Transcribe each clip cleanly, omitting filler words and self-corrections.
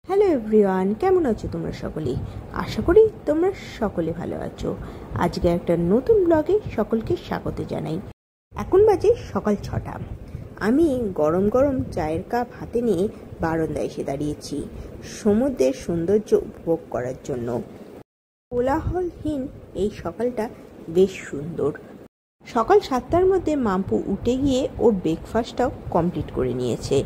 Hello everyone, কেমন আছো তোমরা সকলেই? আশা করি তোমরা সকলে ভালো আছো। আজকে একটা নতুন ব্লগে সকলকে স্বাগত জানাই। এখন বাজে সকাল 6টা। আমি গরম গরম চায়ের কাপ হাতে নিয়ে বারান্দায় এসে দাঁড়িয়েছি সমুদ্রের সৌন্দর্য উপভোগ করার জন্য। কোলাহলহীন এই সকালটা বেশ সুন্দর। সকাল 7টার মধ্যে মাম্পু উঠে গিয়ে ওর ব্রেকফাস্টটাও কমপ্লিট করে নিয়েছে।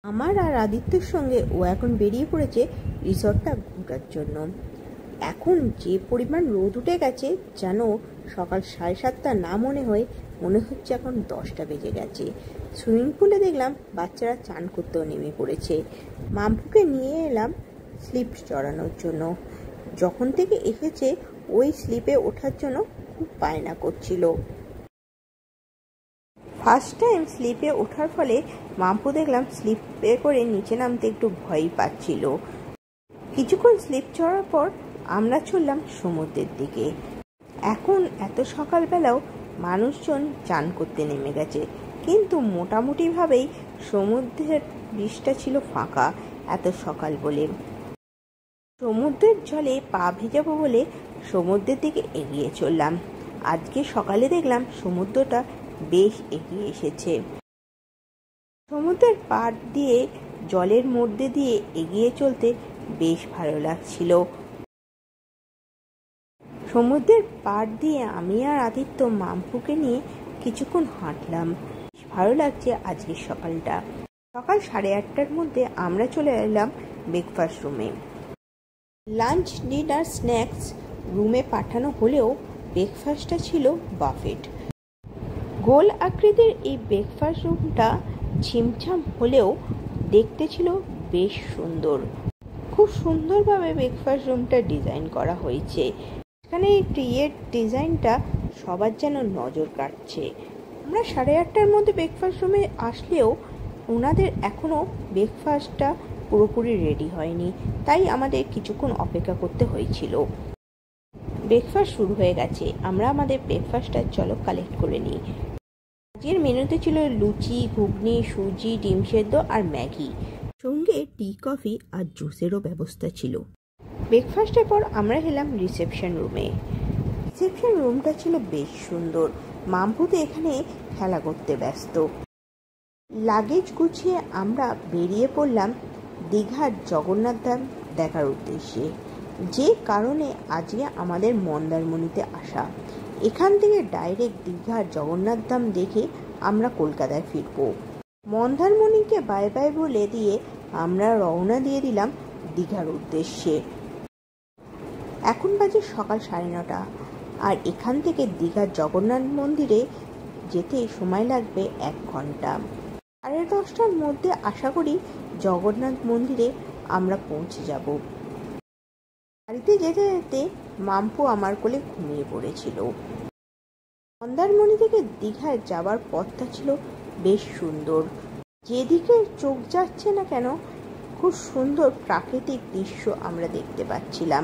আমার আর আদিত্যর সঙ্গে ও এখন বেরিয়ে পড়েছে রিসর্টটা ঘোরার জন্য। এখন যে পরিমাণ রোদ উঠে গেছে যেন সকাল 7:30 না মনে হচ্ছে এখন 10টা বেজে গেছে। সুইমিং পুলে দেখলাম বাচ্চারা চান করতেও নেমে পড়েছে। মাম্পুকে নিয়ে এলাম স্লিপ চড়ানোর জন্য। যখন থেকে এসেছে ওই স্লিপে ওঠার জন্য খুব বায়না করছিল। ফার্স্ট টাইম স্লিপে ওঠার ফলে মাম্পু দেখলাম স্লিপে করে নিচে নামতে একটু ভয়ই পাচ্ছিল। কিছুক্ষণ স্লিপ চড়ার পর আমরা চললাম সমুদ্রের দিকে। এখন এত সকালবেলাও মানুষজন চান করতে নেমে গেছে, কিন্তু মোটামুটিভাবেই সমুদ্রের বৃষ্টিটা ছিল ফাঁকা এত সকাল বলে। সমুদ্রের জলে পা ভেজাবো বলে সমুদ্রের দিকে এগিয়ে চললাম। আজকে সকালে দেখলাম সমুদ্রটা বেশ এগিয়ে এসেছে। সমুদ্রের পাড় দিয়ে জলের মধ্যে দিয়ে এগিয়ে চলতে বেশ ভালো লাগছিল। সমুদ্রের পাড় দিয়ে আমি আর আদিত্য মাম্পুকে নিয়ে কিছুক্ষণ হাঁটলাম। ভালো লাগছে আজকের সকালটা। সকাল 8:30টার মধ্যে আমরা চলে এলাম ব্রেকফাস্ট রুমে। লাঞ্চ, ডিনার, স্ন্যাক্স রুমে পাঠানো হলেও ব্রেকফাস্টটা ছিল বাফেট। গোল আকৃতির এই ব্রেকফাস্ট রুমটা ছিমছাম হলেও দেখতে ছিল বেশ সুন্দর। খুব সুন্দরভাবে ব্রেকফাস্ট রুমটা ডিজাইন করা হয়েছে। এখানে এই ট্রিয়ের ডিজাইনটা সবার যেন নজর কাটছে। আমরা 8:30টার মধ্যে ব্রেকফাস্ট রুমে আসলেও ওনাদের এখনও ব্রেকফাস্টটা পুরোপুরি রেডি হয়নি, তাই আমাদের কিছুক্ষণ অপেক্ষা করতে হয়েছিল। ব্রেকফাস্ট শুরু হয়ে গেছে। আমরা আমাদের ব্রেকফাস্টটা চলো কালেক্ট করে নিই। আজকের মেনুতে ছিল লুচি, ঘুগনি, সুজি, ডিম সেদ্ধ আর ম্যাগি, সঙ্গে টি, কফি আর জুসেরও ব্যবস্থা ছিল। ব্রেকফাস্টের পর আমরা এলাম রিসেপশন রুমে। রিসেপশন রুমটা ছিল বেশ সুন্দর। মাম্পু তো এখানে খেলা করতে ব্যস্ত। লাগেজ গুছিয়ে আমরা বেরিয়ে পড়লাম দীঘার জগন্নাথ ধাম দেখার উদ্দেশ্যে, যে কারণে আজকে আমাদের মন্দারমণিতে আসা। এখান থেকে ডাইরেক্ট দীঘার জগন্নাথ ধাম দেখে আমরা কলকাতায় ফিরব। মন্দারমণিকে বাই বাই বলে দিয়ে আমরা রওনা দিয়ে দিলাম দীঘার উদ্দেশ্যে। এখন বাজে সকাল 9:30, আর এখান থেকে দীঘার জগন্নাথ মন্দিরে যেতে সময় লাগবে 1 ঘন্টা। 10:30টার মধ্যে আশা করি জগন্নাথ মন্দিরে আমরা পৌঁছে যাব। বাড়িতে যেতে যেতে মাম্পু আমার কোলে ঘুমিয়ে পড়েছিল। মন্দারমণি থেকে দীঘায় যাবার পথটা ছিল বেশ সুন্দর। যেদিকে চোখ যাচ্ছে না কেন খুব সুন্দর প্রাকৃতিক দৃশ্য আমরা দেখতে পাচ্ছিলাম।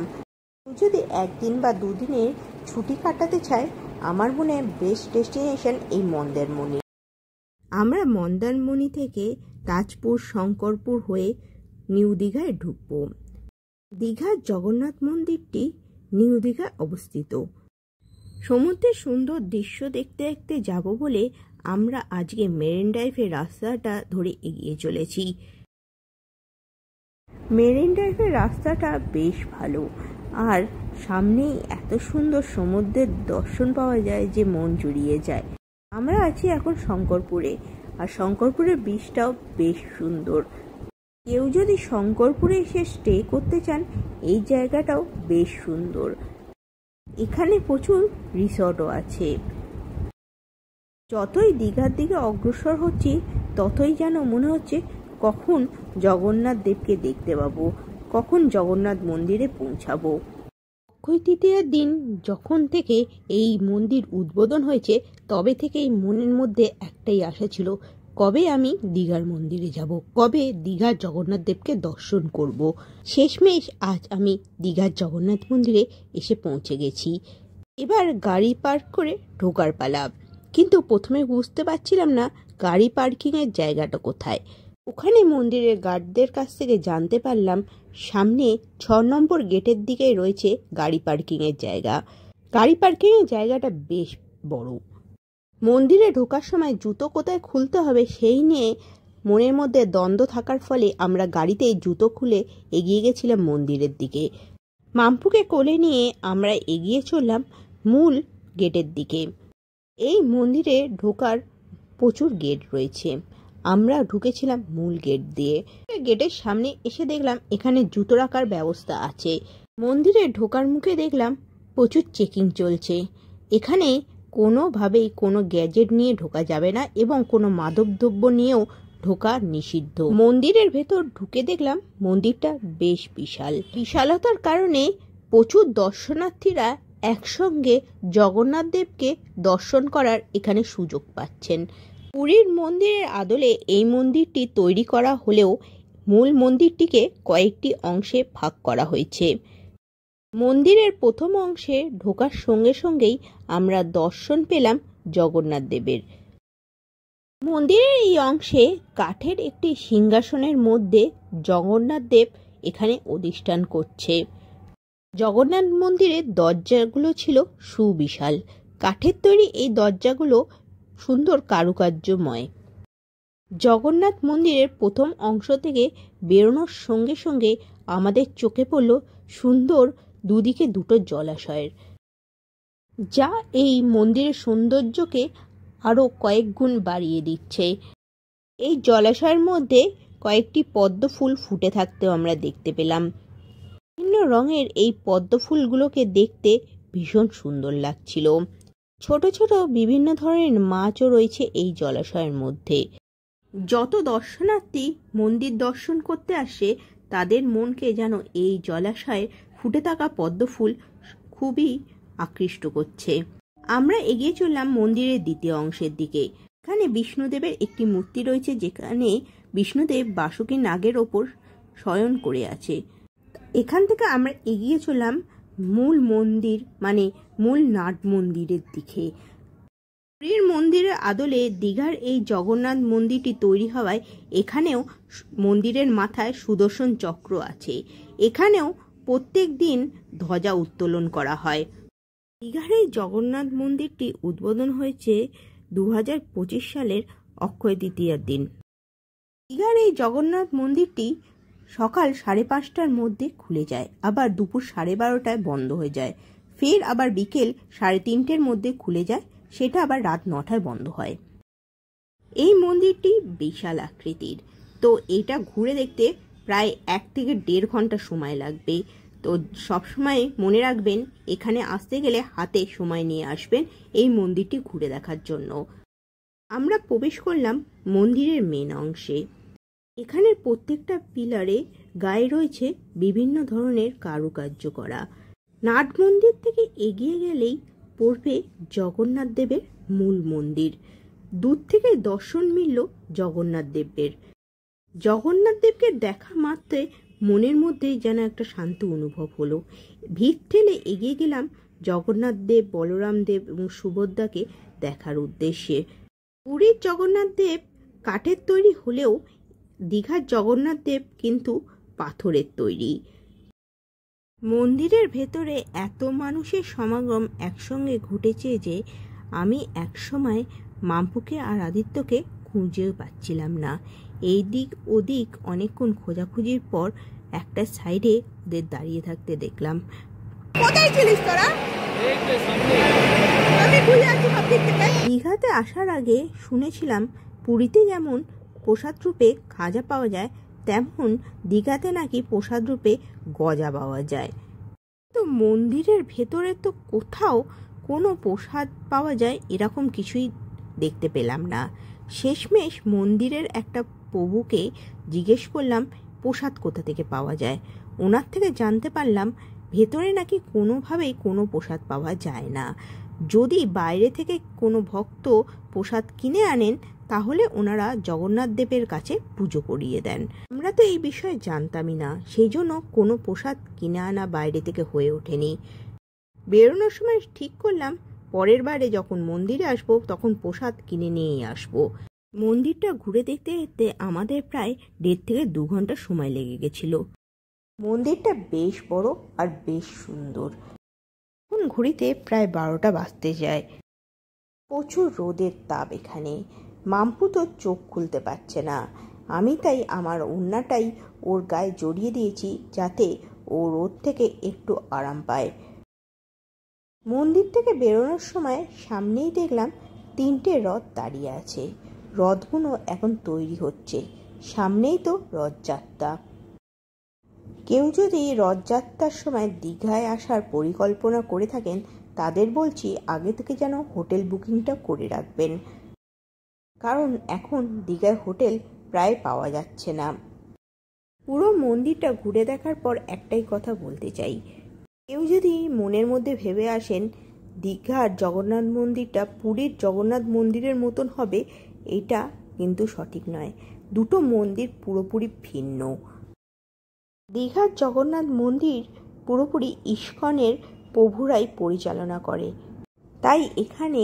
যদি 1 দিন বা 2 দিনের ছুটি কাটাতে চাই, আমার মনে হয় বেস্ট ডেস্টিনেশন এই মন্দারমণি। আমরা মন্দারমণি থেকে তাজপুর, শঙ্করপুর হয়ে নিউ দীঘায় ঢুকব। দীঘার জগন্নাথ মন্দিরটি নিউ দীঘায় অবস্থিত। সমুদ্রের সুন্দর দৃশ্য দেখতে দেখতে যাব বলে আমরা আজকে মেরিন ড্রাইভের রাস্তাটা ধরে এগিয়ে চলেছি। মেরিন ড্রাইভের রাস্তাটা বেশ ভালো, আর সামনেই এত সুন্দর সমুদ্রের দর্শন পাওয়া যায় যে মন জুড়িয়ে যায়। আমরা আছি এখন শঙ্করপুরে, আর শঙ্করপুরের বীচটাও বেশ সুন্দর। কেউ যদি শঙ্করপুরে এসে স্টে করতে চান, এই জায়গাটাও বেশ সুন্দর। এখানে প্রচুর রিসর্টও আছে। যতই দীঘার দিকে অগ্রসর হচ্ছি ততই যেন মনে হচ্ছে কখন জগন্নাথ দেবকে দেখতে পাবো, কখন জগন্নাথ মন্দিরে পৌঁছাবো। অক্ষয় তৃতীয়ার দিন যখন থেকে এই মন্দির উদ্বোধন হয়েছে, তবে থেকেই মনের মধ্যে একটাই আশা ছিল, কবে আমি দীঘার মন্দিরে যাব, কবে দীঘার জগন্নাথ দেবকে দর্শন করব। শেষমেশ আজ আমি দীঘার জগন্নাথ মন্দিরে এসে পৌঁছে গেছি। এবার গাড়ি পার্ক করে ঢোকার পালা। কিন্তু প্রথমে বুঝতে পারছিলাম না গাড়ি পার্কিংয়ের জায়গাটা কোথায়। ওখানে মন্দিরের গার্ডদের কাছ থেকে জানতে পারলাম সামনে 6 নম্বর গেটের দিকে রয়েছে গাড়ি পার্কিংয়ের জায়গা। গাড়ি পার্কিংয়ের জায়গাটা বেশ বড়। মন্দিরে ঢোকার সময় জুতো কোথায় খুলতে হবে সেই নিয়ে মনের মধ্যে দ্বন্দ্ব থাকার ফলে আমরা গাড়িতেই জুতো খুলে এগিয়ে গেছিলাম মন্দিরের দিকে। মাম্পুকে কোলে নিয়ে আমরা এগিয়ে চললাম মূল গেটের দিকে। এই মন্দিরে ঢোকার প্রচুর গেট রয়েছে। আমরা ঢুকেছিলাম মূল গেট দিয়ে। গেটের সামনে এসে দেখলাম এখানে জুতো রাখার ব্যবস্থা আছে। মন্দিরে ঢোকার মুখে দেখলাম প্রচুর চেকিং চলছে। এখানে কোনোভাবেই কোনো গ্যাজেট নিয়ে ঢোকা যাবে না এবং কোনো মাদকদ্রব্য নিয়েও ঢোকা নিষিদ্ধ। মন্দিরের ভেতর ঢুকে দেখলাম মন্দিরটা বেশ বিশাল। বিশালতার কারণে প্রচুর দর্শনার্থীরা একসঙ্গে জগন্নাথ দেবকে দর্শন করার এখানে সুযোগ পাচ্ছেন। পুরীর মন্দিরের আদলে এই মন্দিরটি তৈরি করা হলেও মূল মন্দিরটিকে কয়েকটি অংশে ভাগ করা হয়েছে। মন্দিরের প্রথম অংশে ঢোকার সঙ্গে সঙ্গেই আমরা দর্শন পেলাম জগন্নাথ দেবের। মন্দিরের এই অংশে কাঠের একটি সিংহাসনের মধ্যে জগন্নাথ দেব এখানে অধিষ্ঠান করছে। জগন্নাথ মন্দিরের দরজাগুলো ছিল সুবিশাল। কাঠের তৈরি এই দরজাগুলো সুন্দর কারুকার্যময়। জগন্নাথ মন্দিরের প্রথম অংশ থেকে বেরোনোর সঙ্গে সঙ্গে আমাদের চোখে পড়ল সুন্দর দুদিকে দুটো জলাশয়ের, যা এই মন্দিরের সৌন্দর্যকে আরও কয়েক গুণ বাড়িয়ে দিচ্ছে। এই জলাশয়ের মধ্যে কয়েকটি পদ্ম ফুল ফুটে থাকতেও আমরা দেখতে পেলাম। বিভিন্ন রঙের এই পদ্ম ফুলগুলোকে দেখতে ভীষণ সুন্দর লাগছিল। ছোট ছোট বিভিন্ন ধরনের মাছও রয়েছে এই জলাশয়ের মধ্যে। যত দর্শনার্থী মন্দির দর্শন করতে আসে তাদের মনকে যেন এই জলাশয়ে ফুটে থাকা পদ্ম ফুল খুবই আকৃষ্ট করছে। আমরা এগিয়ে চললাম মন্দিরের দ্বিতীয় অংশের দিকে। এখানে বিষ্ণুদেবের একটি মূর্তি রয়েছে, যেখানে বিষ্ণুদেব বাসুকী নাগের ওপর শয়ন করে আছে। এখান থেকে আমরা এগিয়ে চললাম মূল মন্দির মানে মূল নাট মন্দিরের দিকে। পুরীর মন্দিরের আদলে দীঘার এই জগন্নাথ মন্দিরটি তৈরি হওয়ায় এখানেও মন্দিরের মাথায় সুদর্শন চক্র আছে। এখানেও প্রত্যেক দিন ধ্বজা উত্তোলন করা হয়। দীঘার এই জগন্নাথ মন্দিরটি উদ্বোধন হয়েছে 2025 সালের অক্ষয় তৃতীয়ার দিন। দীঘার এই জগন্নাথ মন্দিরটি সকাল 5:30টার মধ্যে খুলে যায়, আবার দুপুর 12:30টায় বন্ধ হয়ে যায়, ফের আবার বিকেল 3:30টার মধ্যে খুলে যায়, সেটা আবার রাত 9টায় বন্ধ হয়। এই মন্দিরটি বিশাল আকৃতির, তো এটা ঘুরে দেখতে প্রায় 1 থেকে 1.5 ঘন্টা সময় লাগবে। তো সবসময় মনে রাখবেন, এখানে আসতে গেলে হাতে সময় নিয়ে আসবেন এই মন্দিরটি ঘুরে দেখার জন্য। আমরা প্রবেশ করলাম মন্দিরের মেন অংশে। এখানের প্রত্যেকটা পিলারে গায়ে রয়েছে বিভিন্ন ধরনের কারুকার্য করা। নাট মন্দির থেকে এগিয়ে গেলেই পড়বে জগন্নাথ দেবের মূল মন্দির। দূর থেকে দর্শন মিলল জগন্নাথ দেবের। জগন্নাথ দেবকে দেখা মাত্রে মনের মধ্যে যেন একটা শান্তি অনুভব হলো। ভিড় ঠেলে এগিয়ে গেলাম জগন্নাথ দেব, বলরাম দেব এবং সুভদ্রাকে দেখার উদ্দেশ্যে। পুরীর জগন্নাথ দেব কাঠের তৈরি হলেও দীঘার জগন্নাথ দেব কিন্তু পাথরের তৈরি। মন্দিরের ভেতরে এত মানুষের সমাগম একসঙ্গে ঘটেছে যে আমি একসময় মাম্পুকে আর আদিত্যকে খুঁজেও পাচ্ছিলাম না। এই দিক ওদিক অনেকক্ষণ খোঁজাখুঁজির পর একটা সাইডে ওদের দাঁড়িয়ে থাকতে দেখলাম। কোথায় ছিলিস তোরা? দীঘাতে আসার আগে শুনেছিলাম পুরীতে যেমন প্রসাদ রূপে খাজা পাওয়া যায়, তেমন দীঘাতে নাকি প্রসাদ রূপে গজা পাওয়া যায়। তো মন্দিরের ভেতরে তো কোথাও কোনো প্রসাদ পাওয়া যায় এরকম কিছুই দেখতে পেলাম না। শেষমেশ মন্দিরের একটা প্রভুকে জিজ্ঞেস করলাম প্রসাদ কোথা থেকে পাওয়া যায়। ওনার থেকে জানতে পারলাম ভেতরে নাকি কোনোভাবেই কোনো প্রসাদ পাওয়া যায় না। যদি বাইরে থেকে কোনো ভক্ত প্রসাদ কিনে আনেন তাহলে ওনারা জগন্নাথ দেবের কাছে পুজো করিয়ে দেন। আমরা তো এই বিষয়ে জানতামই না, সেই জন্য কোনো প্রসাদ কিনে আনা বাইরে থেকে হয়ে ওঠেনি। বেরোনোর সময় ঠিক করলাম পরের বারে যখন মন্দিরে আসবো তখন প্রসাদ কিনে নিয়েই আসবো। মন্দিরটা ঘুরে দেখতে দেখতে আমাদের প্রায় 1.5 থেকে 2 ঘন্টা সময় লেগে গেছিল। মন্দিরটা বেশ বড় আর বেশ সুন্দর। এখন ঘুরিতে প্রায় 12টা বাজতে যায়। প্রচুর রোদের তাপ এখানে। মাম্পু তো চোখ খুলতে পারছে না। আমি তাই আমার ওড়নাটাই ওর গায়ে জড়িয়ে দিয়েছি যাতে ও রোদ থেকে একটু আরাম পায়। মন্দির থেকে বেরোনোর সময় সামনেই দেখলাম 3টে রথ দাঁড়িয়ে আছে। রথগুলো এখন তৈরি হচ্ছে। সামনেই তো রথযাত্রা। কেউ যদি রথযাত্রার সময় দীঘায় আসার পরিকল্পনা করে থাকেন তাদের বলছি আগে থেকে যেন হোটেল বুকিংটা করে রাখবেন, কারণ এখন দীঘায় হোটেল প্রায় পাওয়া যাচ্ছে না। পুরো মন্দিরটা ঘুরে দেখার পর একটাই কথা বলতে চাই, কেউ যদি মনের মধ্যে ভেবে আসেন দীঘার জগন্নাথ মন্দিরটা পুরীর জগন্নাথ মন্দিরের মতন হবে, এটা কিন্তু সঠিক নয়। দুটো মন্দির পুরোপুরি ভিন্ন। দীঘার জগন্নাথ মন্দির পুরোপুরি ইস্কনের প্রভুরাই পরিচালনা করে, তাই এখানে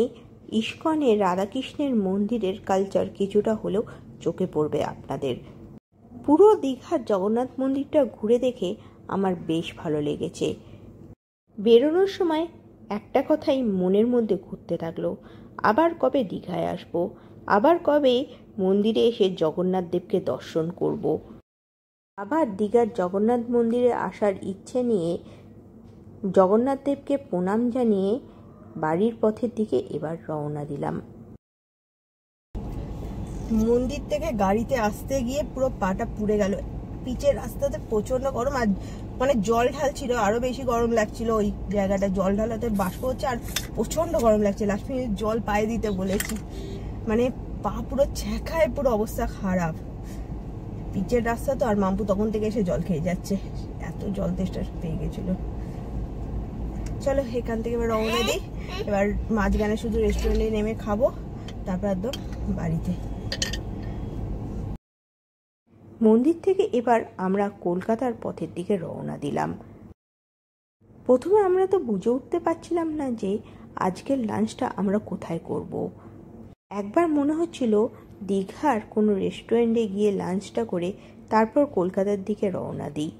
ইস্কনের রাধাকৃষ্ণের মন্দিরের কালচার কিছুটা হলেও চোখে পড়বে আপনাদের। পুরো দীঘার জগন্নাথ মন্দিরটা ঘুরে দেখে আমার বেশ ভালো লেগেছে। বেরোনোর সময় একটা কথাই মনের মধ্যে ঘুরতে থাকলো, আবার কবে দীঘায় আসবো, আবার কবে মন্দিরে এসে জগন্নাথ দেবকে দর্শন করব। আবার দীঘার জগন্নাথ মন্দিরে আসার ইচ্ছে নিয়ে জগন্নাথ দেবকে প্রণাম জানিয়ে বাড়ির পথের দিকে এবার রওনা দিলাম। মন্দির থেকে গাড়িতে আসতে গিয়ে পুরো পাটা পুড়ে গেল। পিচের রাস্তাতে প্রচন্ড গরম, আর মানে জল ঢালছিল, আরো বেশি গরম লাগছিল। ওই জায়গাটা জল ঢালাতে বাষ্প হচ্ছে আর প্রচন্ড গরম লাগছে। লাস্ট মিনিট জল পায়ে দিতে বলেছি, মানে পা পুরো ছ্যাঁকায়, পুরো অবস্থা খারাপ। পিচের রাস্তা তো, আর মাম্পু তখন থেকে এসে জল খেয়ে যাচ্ছে, এত জল তেষ্টা পেয়ে গেছিল। চলো এখান থেকে এবার রওনা দিই। এবার মাঝখানে শুধু রেস্টুরেন্টে নেমে খাবো, তারপর একদম বাড়িতে। মন্দির থেকে এবার আমরা কলকাতার পথের দিকে রওনা দিলাম। প্রথমে আমরা তো বুঝে উঠতে পারছিলাম না যে আজকের লাঞ্চটা আমরা কোথায় করব। একবার মনে হচ্ছিল দীঘার কোনো রেস্টুরেন্টে গিয়ে লাঞ্চটা করে তারপর কলকাতার দিকে রওনা দিই।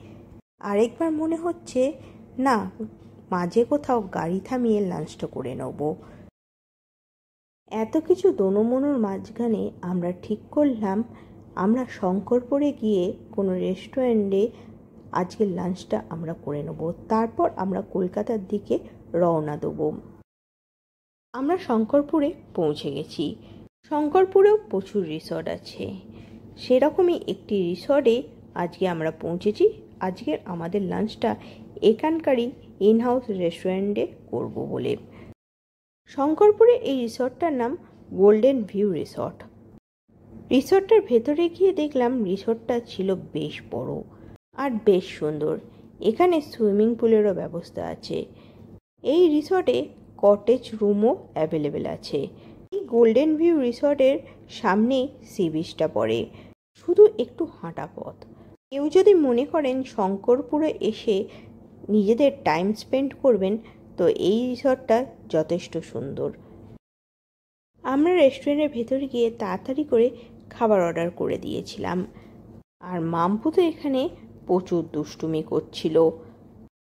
আরেকবার মনে হচ্ছে না, মাঝে কোথাও গাড়ি থামিয়ে লাঞ্চটা করে নেব। এত কিছু দোনোমনোর মাঝখানে আমরা ঠিক করলাম আমরা শঙ্করপুরে গিয়ে কোনো রেস্টুরেন্টে আজকের লাঞ্চটা আমরা করে নেব, তারপর আমরা কলকাতার দিকে রওনা দেব। আমরা শঙ্করপুরে পৌঁছে গেছি। শঙ্করপুরেও প্রচুর রিসর্ট আছে, সেরকমই একটি রিসর্টে আজকে আমরা পৌঁছেছি। আজকের আমাদের লাঞ্চটা এখানকারই ইনহাউস রেস্টুরেন্টে করব বলে। শঙ্করপুরে এই রিসর্টটার নাম গোল্ডেন ভিউ রিসর্ট। রিসর্টটার ভেতরে গিয়ে দেখলাম রিসর্টটা ছিল বেশ বড় আর বেশ সুন্দর। এখানে সুইমিং পুলেরও ব্যবস্থা আছে। এই রিসর্টে কটেজ রুমও অ্যাভেলেবেল আছে। এই গোল্ডেন ভিউ রিসর্টের সামনেই সি বিচটা পড়ে, শুধু একটু হাঁটা পথ। কেউ যদি মনে করেন শঙ্করপুরে এসে নিজেদের টাইম স্পেন্ড করবেন, তো এই রিসর্টটা যথেষ্ট সুন্দর। আমরা রেস্টুরেন্টের ভেতরে গিয়ে তাড়াতাড়ি করে খাবার অর্ডার করে দিয়েছিলাম। আর মাম্পু তো এখানে প্রচুর দুষ্টুমি করছিল।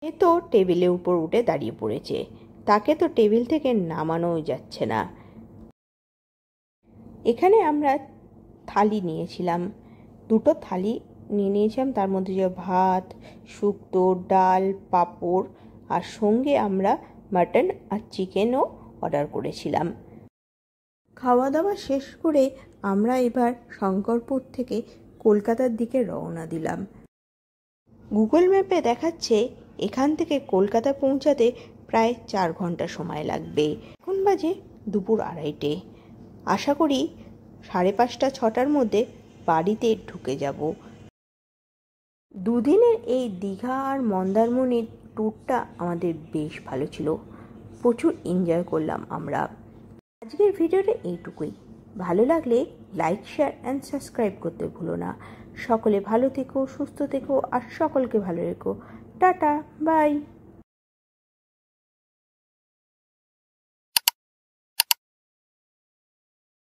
এ তো টেবিলের উপর উঠে দাঁড়িয়ে পড়েছে, তাকে তো টেবিল থেকে নামানোও যাচ্ছে না। এখানে আমরা থালি নিয়েছিলাম, 2টো থালি নিয়েছিলাম। তার মধ্যে যে ভাত, শুক্তো, ডাল, পাঁপড়, আর সঙ্গে আমরা মাটন আর চিকেনও অর্ডার করেছিলাম। খাওয়া দাওয়া শেষ করে আমরা এবার শঙ্করপুর থেকে কলকাতার দিকে রওনা দিলাম। গুগল ম্যাপে দেখাচ্ছে এখান থেকে কলকাতা পৌঁছাতে প্রায় 4 ঘন্টা সময় লাগবে। এখন বাজে দুপুর 2:30। আশা করি 5:30 6টার মধ্যে বাড়িতে ঢুকে যাব। দুদিনের এই দীঘা আর মন্দারমণির ট্যুরটা আমাদের বেশ ভালো ছিল, প্রচুর এনজয় করলাম আমরা। আজকের ভিডিওটা এইটুকুই। ভালো লাগলে লাইক, শেয়ার অ্যান্ড সাবস্ক্রাইব করতে ভুলো না। সকলে ভালো থেকো, সুস্থ থেকো আর সকলকে ভালো রেখো। Tata, by.